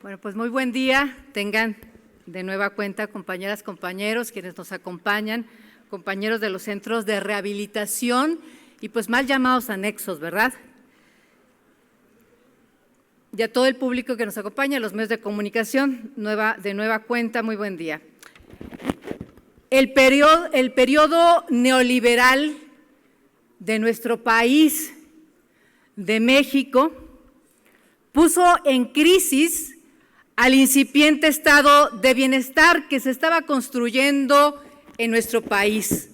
Bueno, pues muy buen día. Tengan de nueva cuenta, compañeras, compañeros, quienes nos acompañan, compañeros de los centros de rehabilitación y pues mal llamados anexos, ¿verdad? Y a todo el público que nos acompaña, los medios de comunicación, de nueva cuenta, muy buen día. El periodo neoliberal de nuestro país, de México, puso en crisis al incipiente estado de bienestar que se estaba construyendo en nuestro país.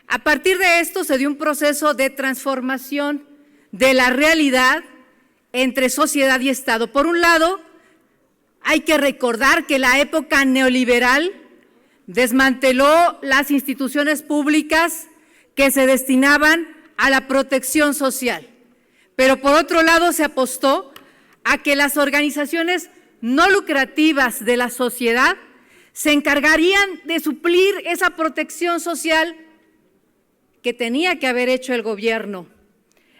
A partir de esto se dio un proceso de transformación de la realidad entre sociedad y Estado. Por un lado, hay que recordar que la época neoliberal desmanteló las instituciones públicas que se destinaban a la protección social. Pero por otro lado se apostó a que las organizaciones no lucrativas de la sociedad se encargarían de suplir esa protección social que tenía que haber hecho el gobierno.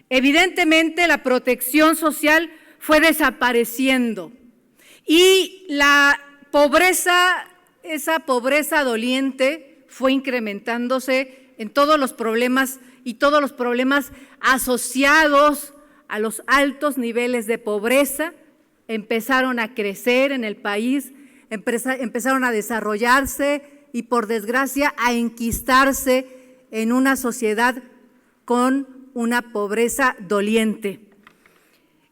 Evidentemente, la protección social fue desapareciendo y la pobreza, esa pobreza doliente, fue incrementándose en todos los problemas y todos los problemas asociados a los altos niveles de pobreza empezaron a crecer en el país, empezaron a desarrollarse y, por desgracia, a enquistarse en una sociedad con una pobreza doliente.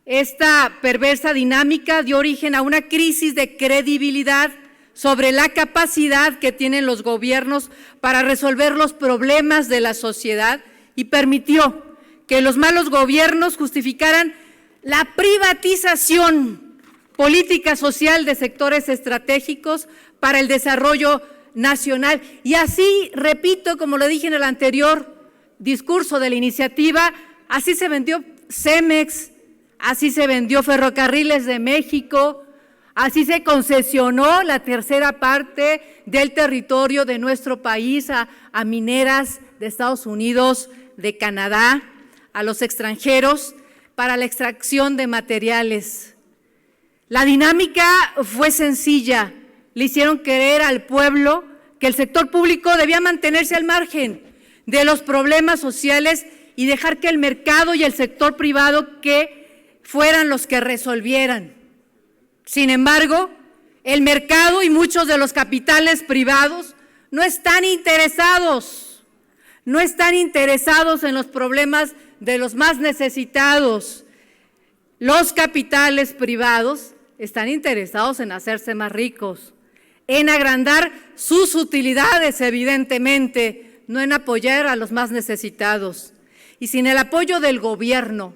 Esta perversa dinámica dio origen a una crisis de credibilidad sobre la capacidad que tienen los gobiernos para resolver los problemas de la sociedad y permitió que los malos gobiernos justificaran la privatización política social de sectores estratégicos para el desarrollo nacional. Y así, repito, como lo dije en el anterior discurso de la iniciativa, así se vendió Cemex, así se vendió Ferrocarriles de México, así se concesionó la tercera parte del territorio de nuestro país a mineras de Estados Unidos, de Canadá, a los extranjeros para la extracción de materiales. La dinámica fue sencilla, le hicieron creer al pueblo que el sector público debía mantenerse al margen de los problemas sociales y dejar que el mercado y el sector privado que fueran los que resolvieran. Sin embargo, el mercado y muchos de los capitales privados no están interesados en los problemas de los más necesitados. Los capitales privados están interesados en hacerse más ricos, en agrandar sus utilidades, evidentemente, no en apoyar a los más necesitados. Y sin el apoyo del gobierno,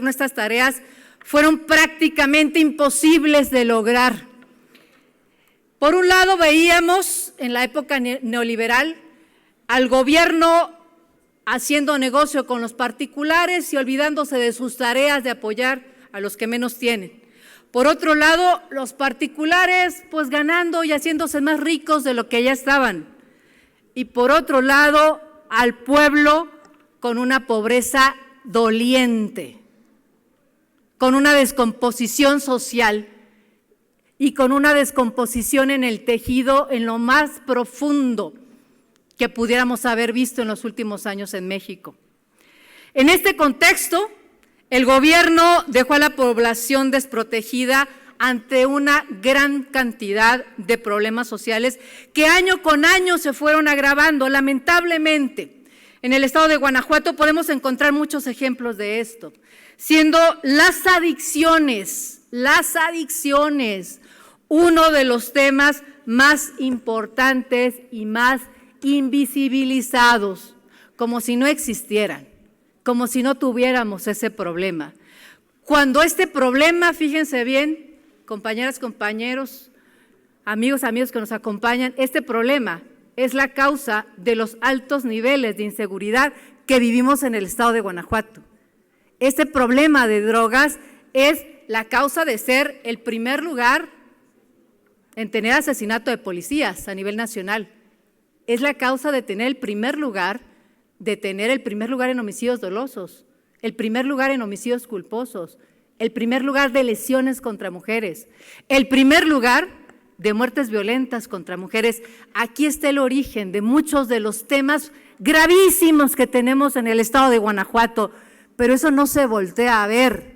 estas tareas fueron prácticamente imposibles de lograr. Por un lado, veíamos en la época neoliberal al gobierno haciendo negocio con los particulares y olvidándose de sus tareas de apoyar a los que menos tienen. Por otro lado, los particulares pues ganando y haciéndose más ricos de lo que ya estaban. Y por otro lado, al pueblo con una pobreza doliente, con una descomposición social y con una descomposición en el tejido en lo más profundo que pudiéramos haber visto en los últimos años en México. En este contexto, el gobierno dejó a la población desprotegida ante una gran cantidad de problemas sociales que año con año se fueron agravando. Lamentablemente, en el estado de Guanajuato podemos encontrar muchos ejemplos de esto, siendo las adicciones uno de los temas más importantes y más invisibilizados, como si no existieran, como si no tuviéramos ese problema. Cuando este problema, fíjense bien, compañeras, compañeros, amigos que nos acompañan, este problema es la causa de los altos niveles de inseguridad que vivimos en el estado de Guanajuato. Este problema de drogas es la causa de ser el primer lugar en tener asesinato de policías a nivel nacional. Es la causa de tener el primer lugar en homicidios dolosos, el primer lugar en homicidios culposos, el primer lugar de lesiones contra mujeres, el primer lugar de muertes violentas contra mujeres. Aquí está el origen de muchos de los temas gravísimos que tenemos en el estado de Guanajuato, pero eso no se voltea a ver.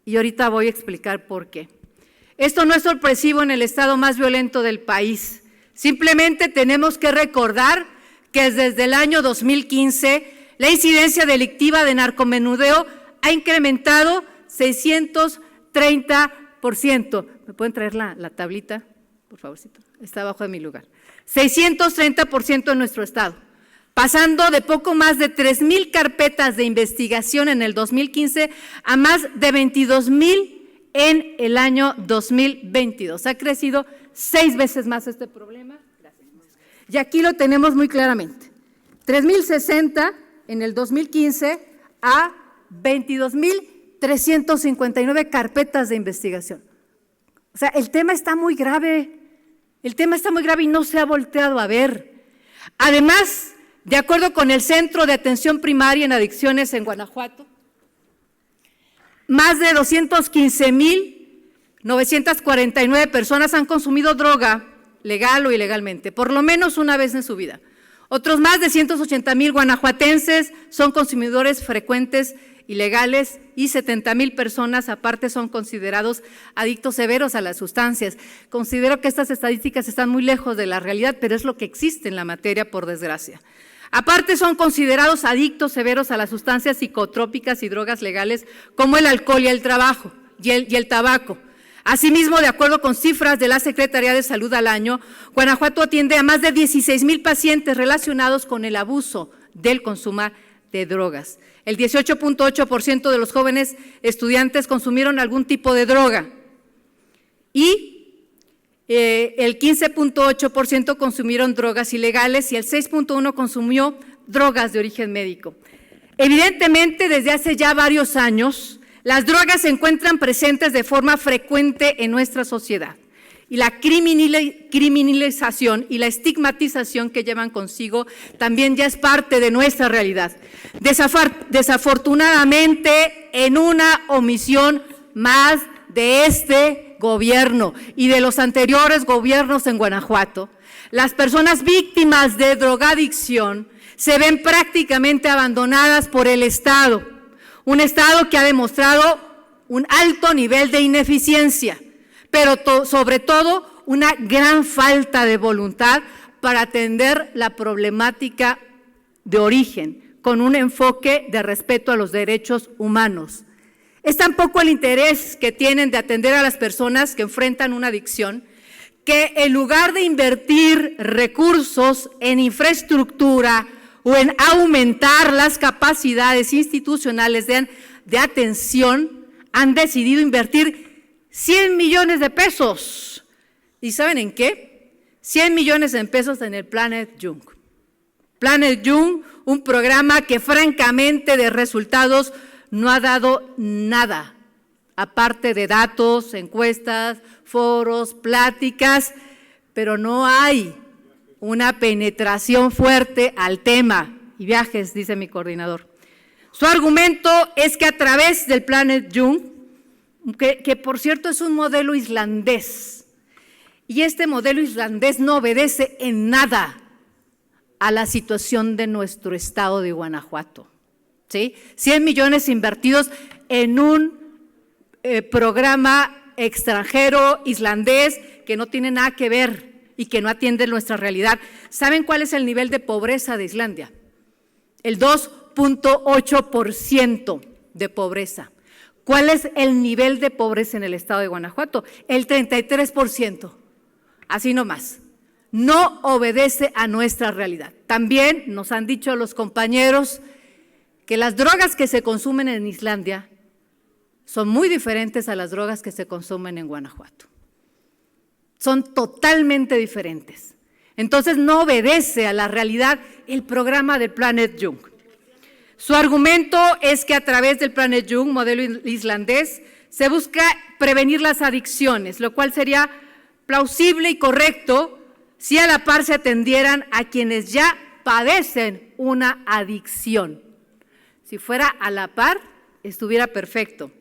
Y ahorita voy a explicar por qué. Esto no es sorpresivo en el estado más violento del país. Simplemente tenemos que recordar que desde el año 2015 la incidencia delictiva de narcomenudeo ha incrementado 630%. ¿Me pueden traer la tablita, por favorcito? Está abajo de mi lugar. 630% en nuestro estado, pasando de poco más de 3,000 carpetas de investigación en el 2015 a más de 22,000 en el año 2022. Ha crecido 6 veces más este problema. Gracias. Y aquí lo tenemos muy claramente. 3,060 en el 2015 a 22,359 carpetas de investigación. O sea, el tema está muy grave. El tema está muy grave y no se ha volteado a ver. Además, de acuerdo con el Centro de Atención Primaria en Adicciones en Guanajuato, más de 215,949 personas han consumido droga, legal o ilegalmente, por lo menos una vez en su vida. Otros más de 180,000 guanajuatenses son consumidores frecuentes ilegales y 70,000 personas aparte son considerados adictos severos a las sustancias. Considero que estas estadísticas están muy lejos de la realidad, pero es lo que existe en la materia, por desgracia. Aparte son considerados adictos severos a las sustancias psicotrópicas y drogas legales como el alcohol y el tabaco. Asimismo, de acuerdo con cifras de la Secretaría de Salud al año, Guanajuato atiende a más de 16,000 pacientes relacionados con el abuso del consumo de drogas. El 18.8% de los jóvenes estudiantes consumieron algún tipo de droga y el 15.8% consumieron drogas ilegales y el 6.1% consumió drogas de origen médico. Evidentemente, desde hace ya varios años, las drogas se encuentran presentes de forma frecuente en nuestra sociedad y la criminalización y la estigmatización que llevan consigo también ya es parte de nuestra realidad. Desafortunadamente, en una omisión más de este gobierno y de los anteriores gobiernos en Guanajuato, las personas víctimas de drogadicción se ven prácticamente abandonadas por el Estado, un Estado que ha demostrado un alto nivel de ineficiencia, pero sobre todo una gran falta de voluntad para atender la problemática de origen, con un enfoque de respeto a los derechos humanos. Es tan poco el interés que tienen de atender a las personas que enfrentan una adicción, que en lugar de invertir recursos en infraestructura o en aumentar las capacidades institucionales de atención, han decidido invertir 100 millones de pesos. ¿Y saben en qué? 100 millones de pesos en el Planet Young. Planet Young, un programa que francamente de resultados no ha dado nada, aparte de datos, encuestas, foros, pláticas, pero no hay una penetración fuerte al tema. Y viajes, dice mi coordinador. Su argumento es que a través del Planet Young, que por cierto es un modelo islandés, y este modelo islandés no obedece en nada a la situación de nuestro estado de Guanajuato. ¿Sí? 100 millones invertidos en un programa extranjero islandés que no tiene nada que ver y que no atiende nuestra realidad. ¿Saben cuál es el nivel de pobreza de Islandia? El 2.8% de pobreza. ¿Cuál es el nivel de pobreza en el estado de Guanajuato? El 33%. Así nomás. No obedece a nuestra realidad. También nos han dicho los compañeros que las drogas que se consumen en Islandia son muy diferentes a las drogas que se consumen en Guanajuato. Son totalmente diferentes. Entonces no obedece a la realidad el programa del Planet Young. Su argumento es que a través del Planet Young, modelo islandés, se busca prevenir las adicciones, lo cual sería plausible y correcto si a la par se atendieran a quienes ya padecen una adicción. Si fuera a la par, estuviera perfecto.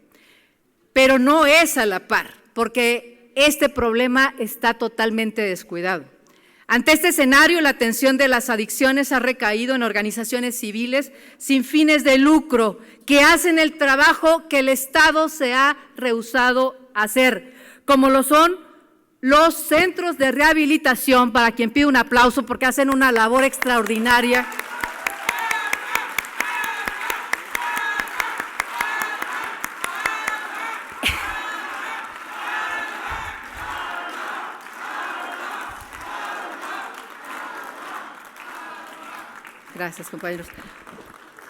pero no es a la par, porque este problema está totalmente descuidado. Ante este escenario, la atención de las adicciones ha recaído en organizaciones civiles sin fines de lucro que hacen el trabajo que el Estado se ha rehusado a hacer, como lo son los centros de rehabilitación, para quien pide un aplauso porque hacen una labor extraordinaria. Gracias, compañeros.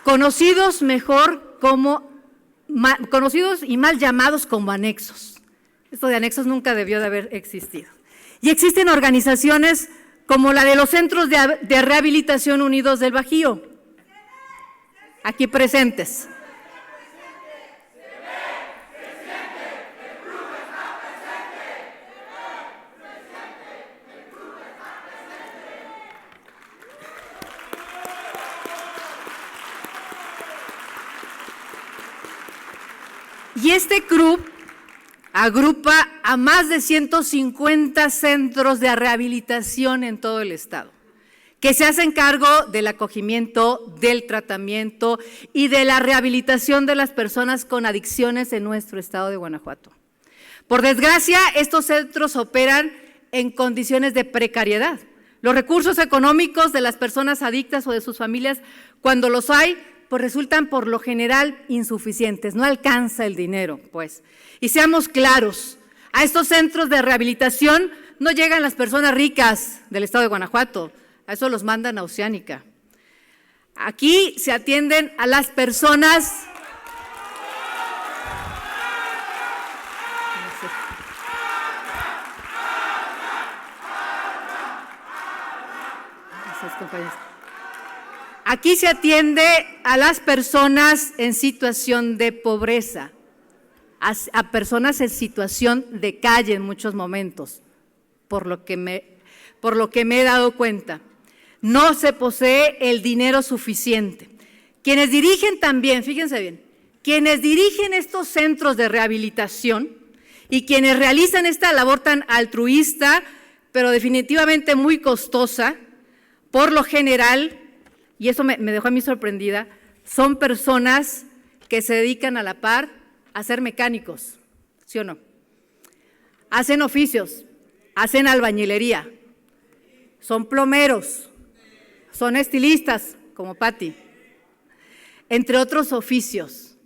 Conocidos y mal llamados como anexos. Esto de anexos nunca debió de haber existido. Y existen organizaciones como la de los Centros de Rehabilitación Unidos del Bajío, aquí presentes. Y este club agrupa a más de 150 centros de rehabilitación en todo el estado, que se hacen cargo del acogimiento, del tratamiento y de la rehabilitación de las personas con adicciones en nuestro estado de Guanajuato. Por desgracia, estos centros operan en condiciones de precariedad. Los recursos económicos de las personas adictas o de sus familias, cuando los hay, pues resultan por lo general insuficientes, no alcanza el dinero, pues. Y seamos claros, a estos centros de rehabilitación no llegan las personas ricas del estado de Guanajuato, a eso los mandan a Oceánica. Aquí se atienden a las personas… Gracias, compañeros. Aquí se atiende a las personas en situación de pobreza, a personas en situación de calle en muchos momentos, por lo que me he dado cuenta. No se posee el dinero suficiente. Quienes dirigen también, fíjense bien, quienes dirigen estos centros de rehabilitación y quienes realizan esta labor tan altruista, pero definitivamente muy costosa, por lo general, y eso me dejó a mí sorprendida, son personas que se dedican a la par a ser mecánicos, ¿sí o no? Hacen oficios, hacen albañilería, son plomeros, son estilistas, como Pati, entre otros oficios,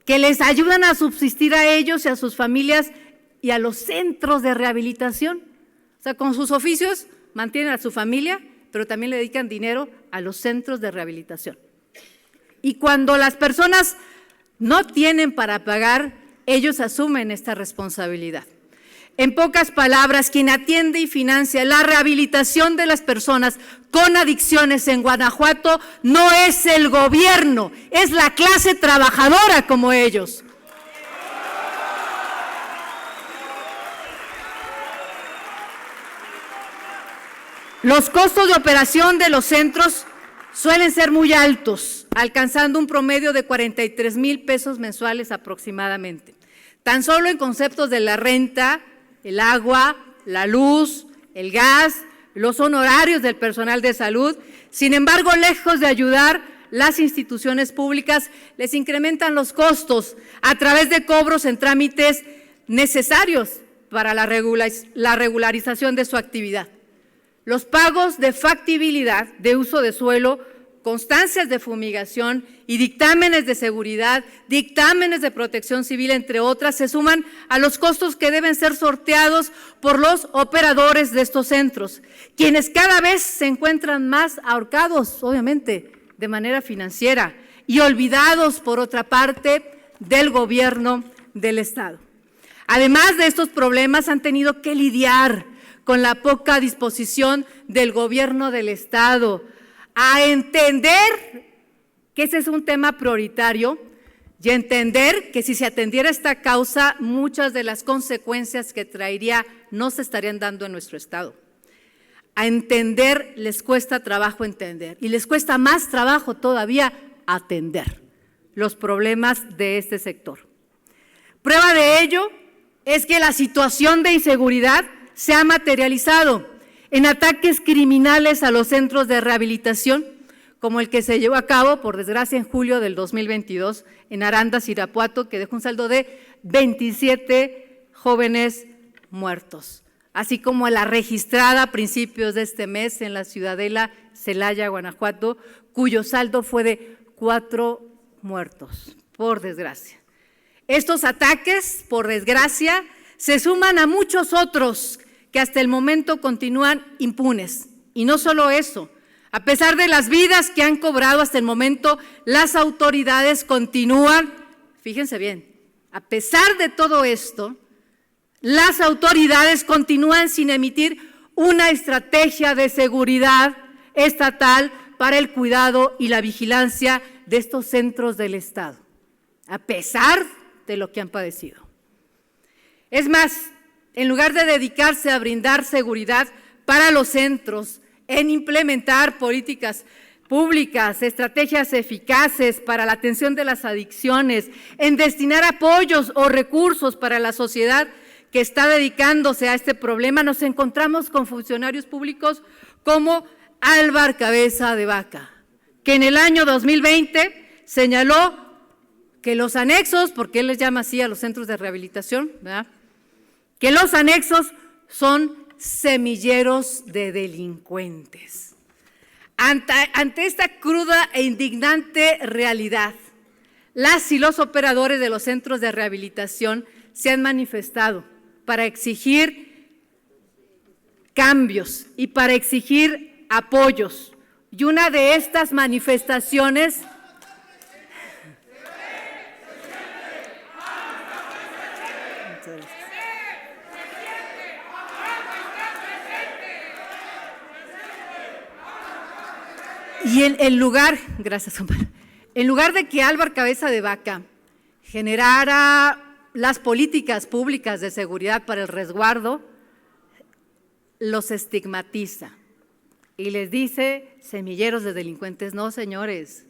que les ayudan a subsistir a ellos y a sus familias y a los centros de rehabilitación. O sea, con sus oficios mantienen a su familia, pero también le dedican dinero a los centros de rehabilitación. Y cuando las personas no tienen para pagar, ellos asumen esta responsabilidad. En pocas palabras, quien atiende y financia la rehabilitación de las personas con adicciones en Guanajuato no es el gobierno, es la clase trabajadora como ellos. Los costos de operación de los centros suelen ser muy altos, alcanzando un promedio de 43,000 pesos mensuales aproximadamente. Tan solo en conceptos de la renta, el agua, la luz, el gas, los honorarios del personal de salud. Sin embargo, lejos de ayudar, las instituciones públicas les incrementan los costos a través de cobros en trámites necesarios para la regularización de su actividad. Los pagos de factibilidad de uso de suelo, constancias de fumigación y dictámenes de seguridad, dictámenes de protección civil, entre otras, se suman a los costos que deben ser sorteados por los operadores de estos centros, quienes cada vez se encuentran más ahorcados, obviamente, de manera financiera y olvidados, por otra parte, del gobierno del Estado. Además de estos problemas, han tenido que lidiar con la poca disposición del gobierno del Estado a entender que ese es un tema prioritario y entender que si se atendiera esta causa, muchas de las consecuencias que traería no se estarían dando en nuestro Estado. A entender les cuesta trabajo entender y les cuesta más trabajo todavía atender los problemas de este sector. Prueba de ello es que la situación de inseguridad se ha materializado en ataques criminales a los centros de rehabilitación, como el que se llevó a cabo, por desgracia, en julio del 2022 en Arandas, Irapuato, que dejó un saldo de 27 jóvenes muertos, así como la registrada a principios de este mes en la Ciudadela, Celaya, Guanajuato, cuyo saldo fue de 4 muertos, por desgracia. Estos ataques, por desgracia, se suman a muchos otros que hasta el momento continúan impunes. Y no solo eso, a pesar de las vidas que han cobrado hasta el momento, las autoridades continúan, fíjense bien, a pesar de todo esto, las autoridades continúan sin emitir una estrategia de seguridad estatal para el cuidado y la vigilancia de estos centros del Estado, a pesar de lo que han padecido. Es más, en lugar de dedicarse a brindar seguridad para los centros, en implementar políticas públicas, estrategias eficaces para la atención de las adicciones, en destinar apoyos o recursos para la sociedad que está dedicándose a este problema, nos encontramos con funcionarios públicos como Álvar Cabeza de Vaca, que en el año 2020 señaló que los anexos, porque él les llama así a los centros de rehabilitación, ¿verdad?, que los anexos son semilleros de delincuentes. Ante esta cruda e indignante realidad, las y los operadores de los centros de rehabilitación se han manifestado para exigir cambios y para exigir apoyos. Y una de estas manifestaciones y en lugar de que Álvar Cabeza de Vaca generara las políticas públicas de seguridad para el resguardo, los estigmatiza y les dice semilleros de delincuentes. No, señores,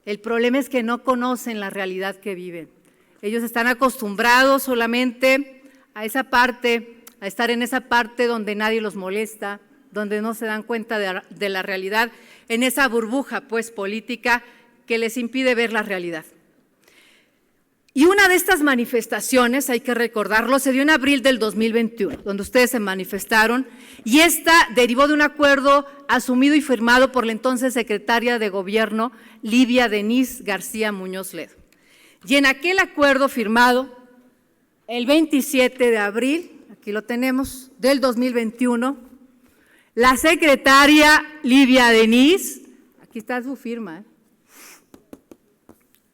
el problema es que no conocen la realidad que viven. Ellos están acostumbrados solamente a esa parte, a estar en esa parte donde nadie los molesta, donde no se dan cuenta de la realidad, en esa burbuja pues política que les impide ver la realidad. Y una de estas manifestaciones, hay que recordarlo, se dio en abril del 2021, donde ustedes se manifestaron, y esta derivó de un acuerdo asumido y firmado por la entonces secretaria de Gobierno, Livia Denise García Muñoz Ledo. Y en aquel acuerdo firmado el 27 de abril, aquí lo tenemos, del 2021, la secretaria Livia Denise, aquí está su firma,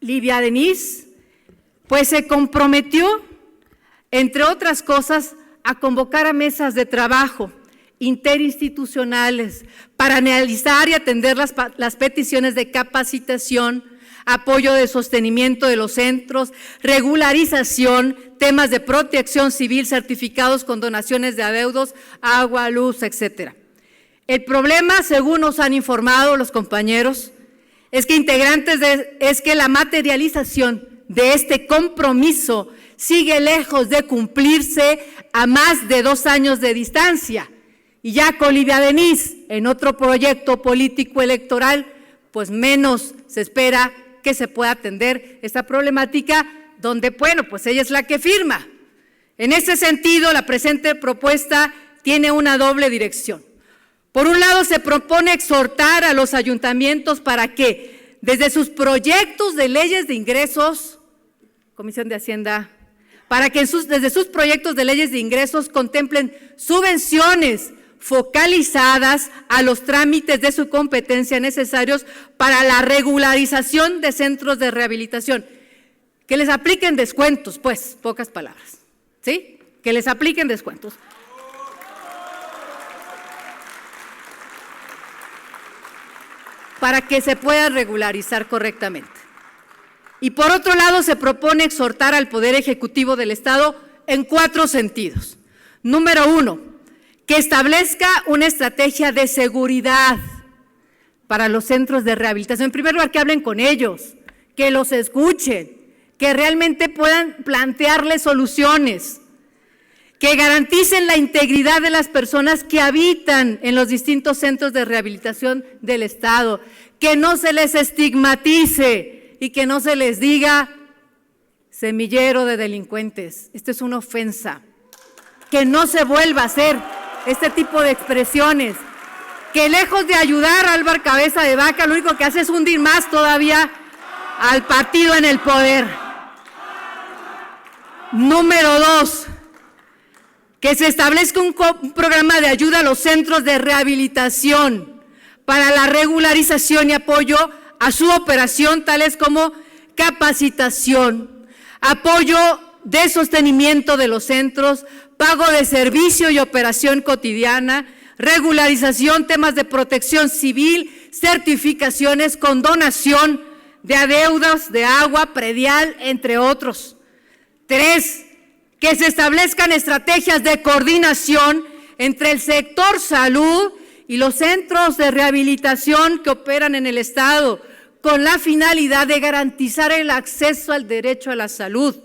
Livia Denise, pues se comprometió, entre otras cosas, a convocar a mesas de trabajo interinstitucionales para analizar y atender las peticiones de capacitación, apoyo de sostenimiento de los centros, regularización, temas de protección civil, certificados con donaciones de adeudos, agua, luz, etcétera. El problema, según nos han informado los compañeros, es que la materialización de este compromiso sigue lejos de cumplirse a más de 2 años de distancia. Y ya con Livia Denise, en otro proyecto político electoral, pues menos se espera que se pueda atender esta problemática, donde, bueno, pues ella es la que firma. En ese sentido, la presente propuesta tiene una doble dirección. Por un lado, se propone exhortar a los ayuntamientos para que, desde sus proyectos de leyes de ingresos, Comisión de Hacienda, para que desde sus proyectos de leyes de ingresos contemplen subvenciones focalizadas a los trámites de su competencia necesarios para la regularización de centros de rehabilitación. Que les apliquen descuentos, pues, pocas palabras, ¿sí? Que les apliquen descuentos. Para que se pueda regularizar correctamente. Y por otro lado, se propone exhortar al Poder Ejecutivo del Estado en 4 sentidos. Número 1, que establezca una estrategia de seguridad para los centros de rehabilitación. En primer lugar, que hablen con ellos, que los escuchen, que realmente puedan plantearle soluciones, que garanticen la integridad de las personas que habitan en los distintos centros de rehabilitación del Estado, que no se les estigmatice y que no se les diga semillero de delincuentes. Esto es una ofensa. Que no se vuelva a hacer este tipo de expresiones, que lejos de ayudar a Álvaro Cabeza de Vaca, lo único que hace es hundir más todavía al partido en el poder. Número 2, que se establezca un programa de ayuda a los centros de rehabilitación para la regularización y apoyo a su operación, tales como capacitación, apoyo de sostenimiento de los centros, pago de servicio y operación cotidiana, regularización, temas de protección civil, certificaciones, condonación de adeudos de agua, predial, entre otros. 3, que se establezcan estrategias de coordinación entre el sector salud y los centros de rehabilitación que operan en el Estado, con la finalidad de garantizar el acceso al derecho a la salud.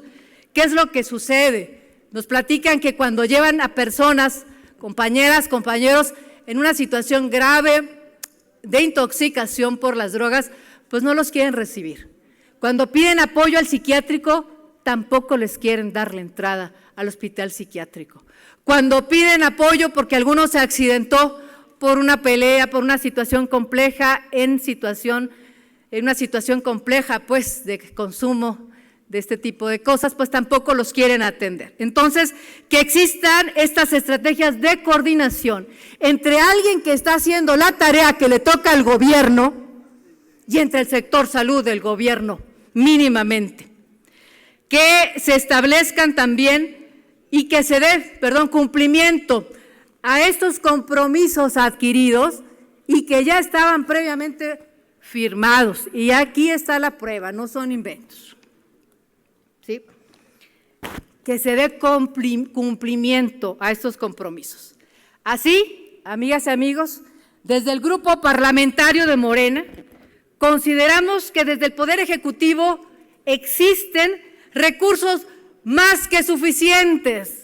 ¿Qué es lo que sucede? Nos platican que cuando llevan a personas, compañeras, compañeros, en una situación grave de intoxicación por las drogas, pues no los quieren recibir. Cuando piden apoyo al psiquiátrico, tampoco les quieren dar la entrada al hospital psiquiátrico. Cuando piden apoyo porque alguno se accidentó por una pelea, por una situación compleja, en una situación compleja, pues, de consumo de este tipo de cosas, pues tampoco los quieren atender. Entonces, que existan estas estrategias de coordinación entre alguien que está haciendo la tarea que le toca al gobierno y entre el sector salud del gobierno, mínimamente. Que se establezcan también y que se dé, cumplimiento a estos compromisos adquiridos y que ya estaban previamente firmados. Y aquí está la prueba, no son inventos. ¿Sí? Que se dé cumplimiento a estos compromisos. Así, amigas y amigos, desde el Grupo Parlamentario de Morena, consideramos que desde el Poder Ejecutivo existen recursos más que suficientes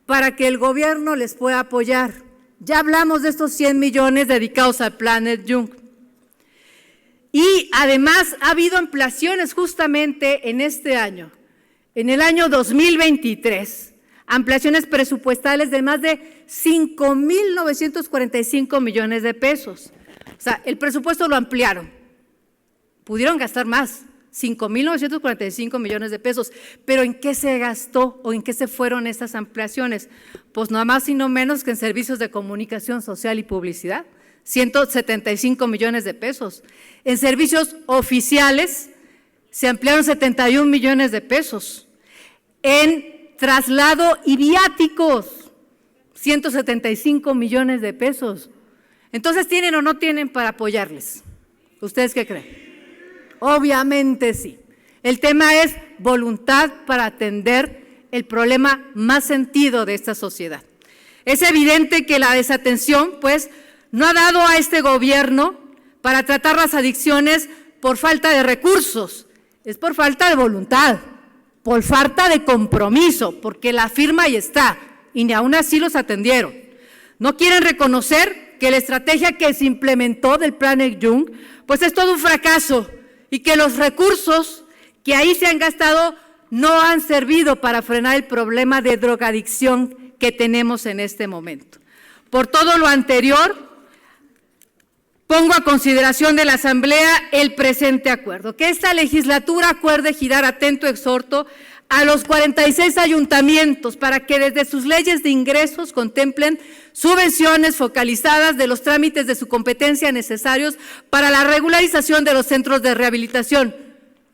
para que el gobierno les pueda apoyar. Ya hablamos de estos 100 millones dedicados al Planet Young. Y además ha habido ampliaciones justamente en este año. En el año 2023, ampliaciones presupuestales de más de 5,945 millones de pesos. O sea, el presupuesto lo ampliaron. Pudieron gastar más, 5,945 millones de pesos. ¿Pero en qué se gastó o en qué se fueron estas ampliaciones? Pues nada más y no menos que en servicios de comunicación social y publicidad, 175 millones de pesos. En servicios oficiales se ampliaron 71 millones de pesos. En traslado y viáticos, 175 millones de pesos. Entonces, ¿tienen o no tienen para apoyarles? ¿Ustedes qué creen? Obviamente sí. El tema es voluntad para atender el problema más sentido de esta sociedad. Es evidente que la desatención, pues, no ha dado a este gobierno para tratar las adicciones por falta de recursos, es por falta de voluntad, por falta de compromiso, porque la firma ahí está, y ni aún así los atendieron. No quieren reconocer que la estrategia que se implementó del Planet Young, pues es todo un fracaso, y que los recursos que ahí se han gastado no han servido para frenar el problema de drogadicción que tenemos en este momento. Por todo lo anterior, pongo a consideración de la Asamblea el presente acuerdo. Que esta legislatura acuerde girar atento exhorto a los 46 ayuntamientos para que desde sus leyes de ingresos contemplen subvenciones focalizadas de los trámites de su competencia necesarios para la regularización de los centros de rehabilitación,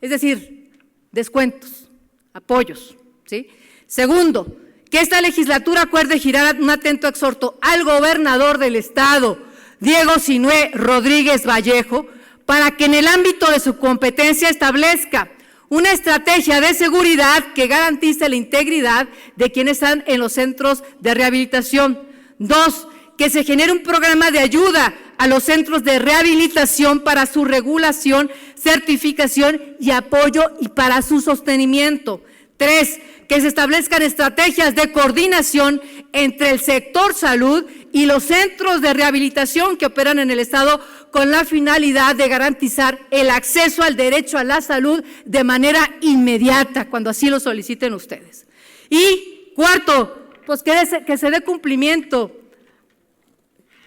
es decir, descuentos, apoyos, ¿sí? Segundo, que esta legislatura acuerde girar un atento exhorto al gobernador del Estado, Diego Sinué Rodríguez Vallejo, para que en el ámbito de su competencia establezca una estrategia de seguridad que garantice la integridad de quienes están en los centros de rehabilitación. 2, que se genere un programa de ayuda a los centros de rehabilitación para su regulación, certificación y apoyo y para su sostenimiento. 3, que se establezcan estrategias de coordinación entre el sector salud y los centros de rehabilitación que operan en el Estado con la finalidad de garantizar el acceso al derecho a la salud de manera inmediata, cuando así lo soliciten ustedes. Y 4, pues que se dé cumplimiento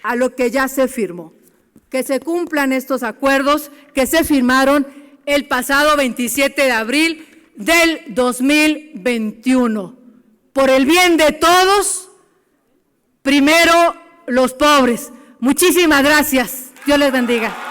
a lo que ya se firmó, que se cumplan estos acuerdos que se firmaron el pasado 27 de abril del 2021. Por el bien de todos, primero los pobres. Muchísimas gracias. Dios les bendiga.